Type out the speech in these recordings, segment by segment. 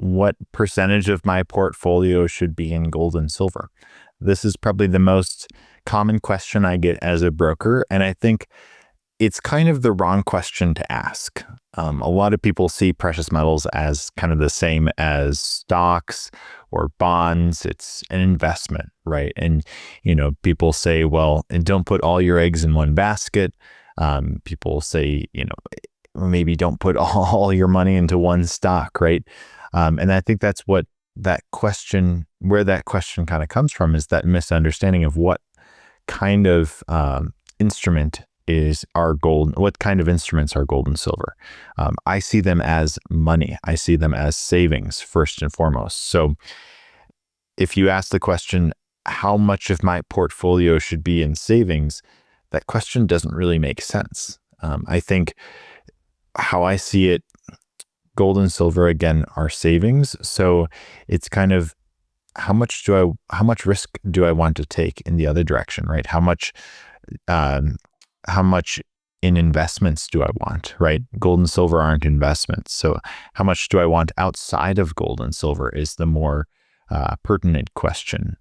what percentage of my portfolio should be in gold and silver? This is probably the most common question I get as a broker, and I think it's kind of the wrong question to ask. A lot of people see precious metals as kind of the same as stocks or bonds. It's an investment, right? And, people say, well, and don't put all your eggs in one basket. People say, maybe don't put all your money into one stock, right? And I think that's where that question kind of comes from, is that misunderstanding of what kind of instrument is our gold, what kind of instruments are gold and silver. I see them as money. I see them as savings first and foremost. So if you ask the question, how much of my portfolio should be in savings, that question doesn't really make sense. I think how I see it, gold and silver, again, are savings. So it's kind of, how much risk do I want to take in the other direction, right? How much in investments do I want, right? Gold and silver aren't investments. So how much do I want outside of gold and silver is the more pertinent question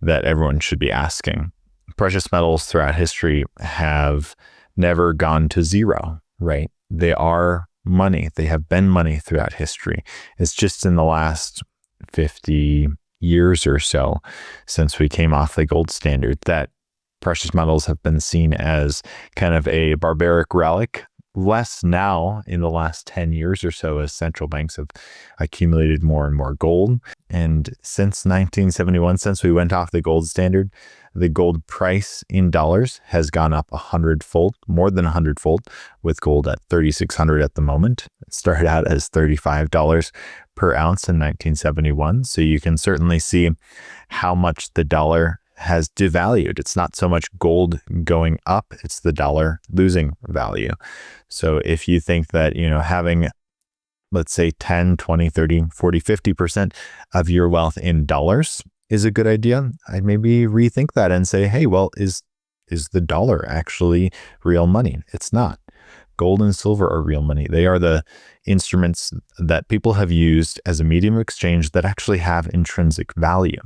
that everyone should be asking. Precious metals throughout history have never gone to zero, right? They are money. They have been money throughout history. It's just in the last 50 years or so, since we came off the gold standard, that precious metals have been seen as kind of a barbaric relic. Less now in the last 10 years or so, as central banks have accumulated more and more gold. And since 1971, since we went off the gold standard, the gold price in dollars has gone up 100-fold, more than 100-fold, with gold at $3,600 at the moment. It started out as $35 per ounce in 1971. So you can certainly see how much the dollar has devalued. It's not so much gold going up, it's the dollar losing value. So if you think that, having, let's say 10, 20, 30, 40, 50% of your wealth in dollars is a good idea, I'd maybe rethink that and say, hey, well, is the dollar actually real money? It's not. Gold and silver are real money. They are the instruments that people have used as a medium of exchange that actually have intrinsic value.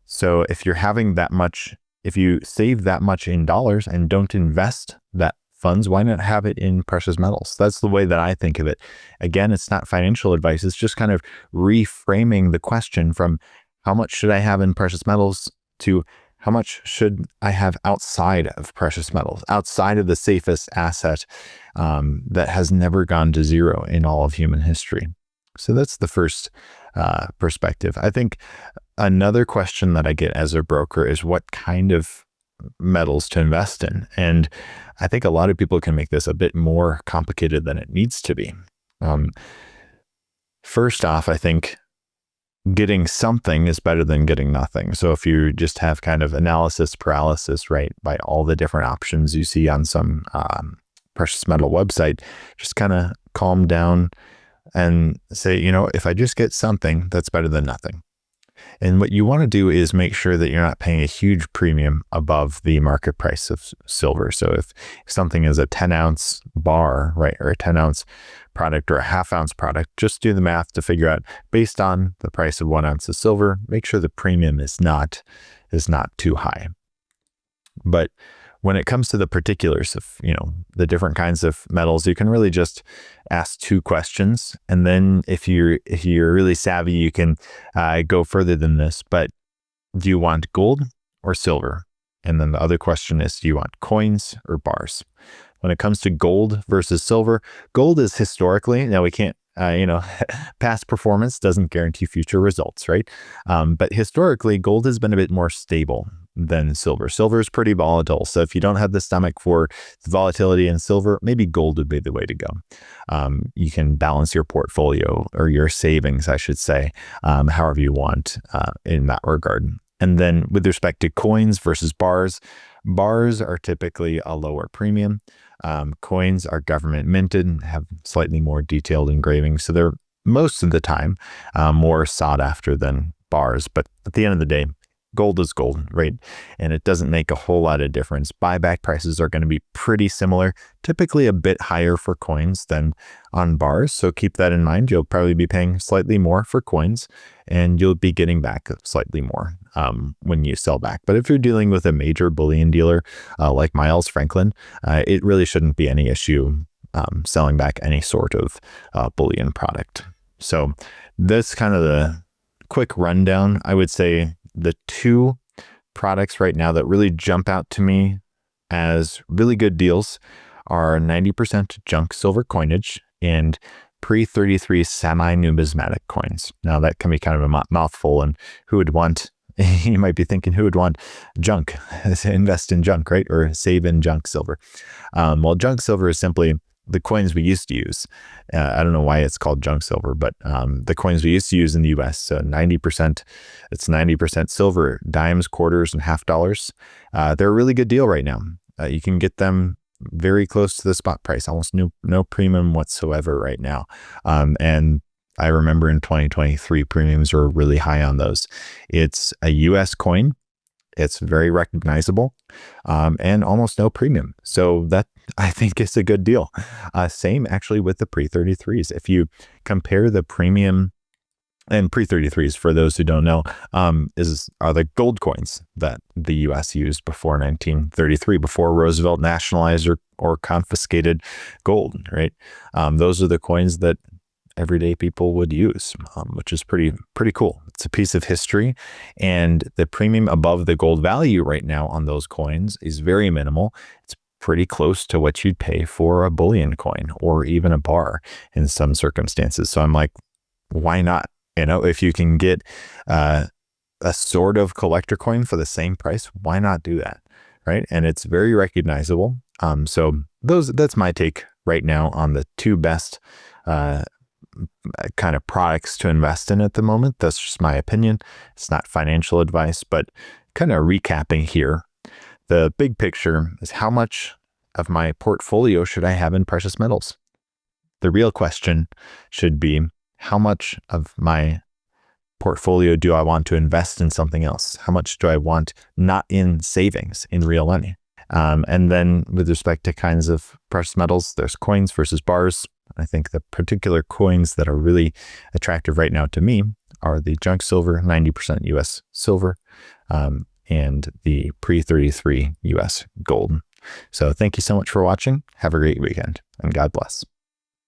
So if you're having that much, if you save that much in dollars and don't invest that funds, why not have it in precious metals? That's the way that I think of it. Again, it's not financial advice. It's just kind of reframing the question from how much should I have in precious metals to how much should I have outside of precious metals, outside of the safest asset that has never gone to zero in all of human history. So that's the first perspective. I think another question that I get as a broker is what kind of metals to invest in. And I think a lot of people can make this a bit more complicated than it needs to be. First off, I think getting something is better than getting nothing. So if you just have kind of analysis paralysis, right, by all the different options you see on some precious metal website, just kind of calm down and say, if I just get something, that's better than nothing. And what you want to do is make sure that you're not paying a huge premium above the market price of silver. So if something is a 10-ounce bar, right, or a 10-ounce product or a half-ounce product, just do the math to figure out, based on the price of 1 ounce of silver, make sure the premium is not too high. But when it comes to the particulars of, the different kinds of metals, you can really just ask 2 questions. And then if you're really savvy, you can go further than this. But do you want gold or silver? And then the other question is, do you want coins or bars? When it comes to gold versus silver, gold is historically, now we can't, past performance doesn't guarantee future results, right? But historically, gold has been a bit more stable than silver. Silver is pretty volatile. So if you don't have the stomach for the volatility in silver, maybe gold would be the way to go. You can balance your portfolio, or your savings, I should say, however you want in that regard. And then with respect to coins versus bars, bars are typically a lower premium. Coins are government minted and have slightly more detailed engravings. So they're most of the time more sought after than bars. But at the end of the day, gold is gold, right? And it doesn't make a whole lot of difference. Buyback prices are going to be pretty similar, typically a bit higher for coins than on bars. So keep that in mind. You'll probably be paying slightly more for coins, and you'll be getting back slightly more when you sell back. But if you're dealing with a major bullion dealer like Miles Franklin, it really shouldn't be any issue selling back any sort of bullion product. So that's kind of the quick rundown. I would say the two products right now that really jump out to me as really good deals are 90% junk silver coinage and pre-33 semi-numismatic coins. Now that can be kind of a mouthful, and who would want, you might be thinking, who would want junk, invest in junk, right? Or save in junk silver. Well, junk silver is simply the coins we used to use. I don't know why it's called junk silver, but the coins we used to use in the US, so 90%, it's 90% silver, dimes, quarters, and half dollars. They're a really good deal right now. You can get them very close to the spot price, almost no premium whatsoever right now. And I remember in 2023, premiums were really high on those. It's a US coin. It's very recognizable and almost no premium. So that, I think, is a good deal. Same actually with the pre-33s. If you compare the premium and pre-33s, for those who don't know, are the gold coins that the U.S. used before 1933, before Roosevelt nationalized or confiscated gold, right? Those are the coins that everyday people would use, which is pretty cool. It's a piece of history, and the premium above the gold value right now on those coins is very minimal. It's pretty close to what you'd pay for a bullion coin or even a bar in some circumstances. So I'm like, why not? You know, if you can get a sort of collector coin for the same price, why not do that, right? And it's very recognizable. So that's my take right now on the two best kind of products to invest in at the moment. That's just my opinion. It's not financial advice, but kind of recapping here. The big picture is, how much of my portfolio should I have in precious metals? The real question should be, how much of my portfolio do I want to invest in something else? How much do I want not in savings, in real money? And then with respect to kinds of precious metals, there's coins versus bars. I think the particular coins that are really attractive right now to me are the junk silver, 90% US silver, and the pre-33 US gold. So thank you so much for watching. Have a great weekend, and God bless.